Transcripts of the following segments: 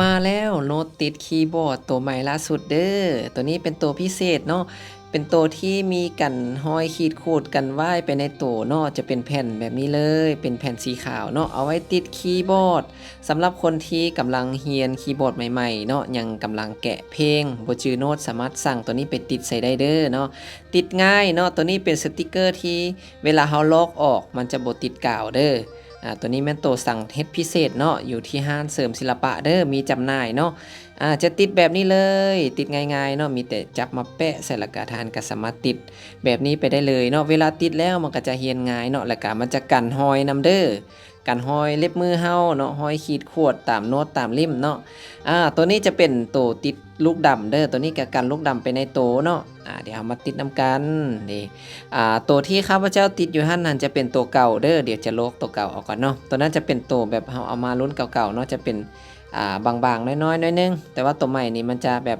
มาแล้วโน้ตติดคีย์บอร์ดตัวใหม่ล่าสุดเด้อตัวนี้เป็นตัวพิเศษเนาะเป็นตัวที่มีกันห้อยขีดขูดกันว่ายไปในตัวเนาะจะเป็นแผ่นแบบนี้เลยเป็นแผ่นสีขาวเนาะเอาไว้ติดคีย์บอร์ดสำหรับคนที่กำลังเรียนคีย์บอร์ดใหม่ๆเนาะยังกำลังแกะเพลงบ่จือโน้ตสามารถสั่งตัวนี้ไปติดใส่ได้เด้อเนาะติดง่ายเนาะตัวนี้เป็นสติกเกอร์ที่เวลาเฮาลอกออกมันจะบ่ติดกาวเด้อ ตัวนี้แม่นตัวสั่งเฮ็ดพิเศษเนาะอยู่ที่ห้างเสริมศิลปะเด้อมีจำหน่ายเนาะจะติดแบบนี้เลยติดง่ายๆเนาะมีแต่จับมาแปะใส่ละกะทานก็สามารถติดแบบนี้ไปได้เลยเนาะเวลาติดแล้วมันก็จะเฮียนง่ายเนาะแล้วก็มันจะกันหอยนำเด้อกันหอยเล็บมือเฮาเนาะหอยขีดข่วดตามโน้ตตามริมเนาะตัวนี้จะเป็นตัวติดลูกดำเด้อตัวนี้ก็กันลูกดำไปในโตเนาะเดี๋ยวเอามาติดนำกันนี่ตัวที่ข้าพเจ้าติดอยู่หั่นนั่นจะเป็นตัวเก่าเด้อเดี๋ยวจะโลกตัวเก่าออกก่อนเนาะตัวนั้นจะเป็นตัวแบบเอามารุ่นเก่าๆเนาะจะเป็นบางๆน้อยๆน้อยนึงแต่ว่าตัวใหม่นี่มันจะแบบ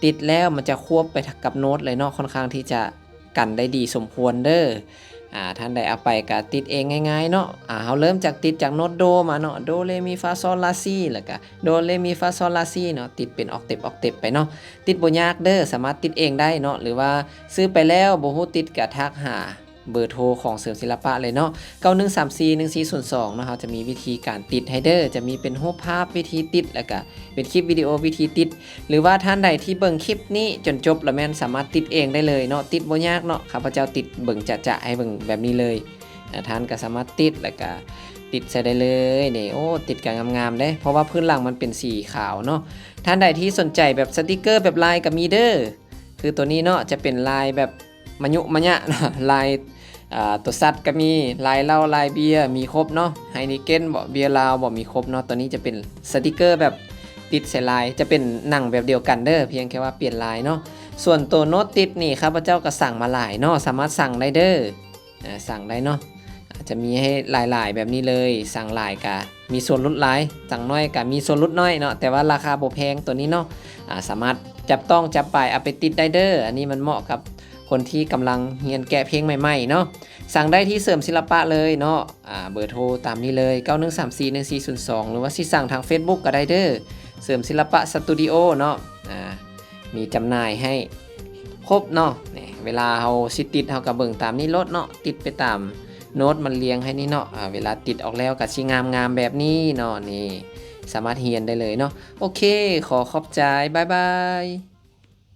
ติดแล้วมันจะควบไปกับโน้ตเลยเนาะค่อนข้างที่จะกันได้ดีสมควรเด้อท่านใดเอาไปก็ติดเองง่ายๆเนาะเราเริ่มจากติดจากโน้ตโดมาเนาะโดเรมีฟาซอลลาซีแล้วก็โดเรมีฟาซอลลาซีเนาะติดเป็นออกเต็ปไปเนาะติดบ่ยากเด้อสามารถติดเองได้เนาะหรือว่าซื้อไปแล้วบ่ฮู้ติดก็ทักหาเบอร์โทรของเสริมศิลปะเลยเนาะ91341402นะครับจะมีวิธีการติดให้เด้อจะมีเป็นรูปภาพวิธีติดแล้วก็เป็นคลิปวิดีโอวิธีติดหรือว่าท่านใดที่เบิ่งคลิปนี้จนจบแล้วแม่นสามารถติดเองได้เลยเนาะติดบ่ยากเนาะข้าพเจ้าติดเบิ่งจะให้เบิ่งแบบนี้เลยท่านก็สามารถติดแล้วก็ติดใส่ได้เลยนี่โอ้ติดกันงามๆเด้เพราะว่าพื้นหลังมันเป็นสีขาวเนาะท่านใดที่สนใจแบบสติกเกอร์แบบลายก็มีเด้อคือตัวนี้เนาะจะเป็นลายแบบมะยุมะยะเนาะลายตัวสัตว์ก็มีลายเหล้าลายเบียร์มีครบเนาะไฮนิเก้นบ่เบียร์ลาวบ่มีครบเนาะตัวนี้จะเป็นสติกเกอร์แบบติดใส่ลายจะเป็นหนังแบบเดียวกันเด้อเพียงแค่ว่าเปลี่ยนลายเนาะส่วนตัวโน้ตติดนี่ครับพระเจ้าก็สั่งมาหลายเนาะสามารถสั่งได้เด้อสั่งได้เนาะจะมีให้หลายๆแบบนี้เลยสั่งหลายกะมีส่วนลดหลายสั่งน้อยกะมีส่วนลดน้อยเนาะแต่ว่าราคาบ่แพงตัวนี้เนาะสามารถจับต้องจับไปเอาไปติดได้เด้ออันนี้มันเหมาะกับคนที่กำลังเรียนแกะเพลงใหม่ๆเนาะสั่งได้ที่เสริมศิลปะเลยเนาะเบอร์โทรตามนี้เลย91341402หรือว่าสิสั่งทาง Facebook ก็ได้เด้อเสริมศิลปะสตูดิโอเนาะมีจำหน่ายให้ครบเนาะนี่เวลาเฮาสิติดเฮาก็เบิ่งตามนี้รถเนาะติดไปตามโน้ตมันเรียงให้นี่เนาะเวลาติดออกแล้วก็สิงามๆแบบนี้เนาะนี่สามารถเรียนได้เลยเนาะโอเคขอขอบใจบ๊ายบาย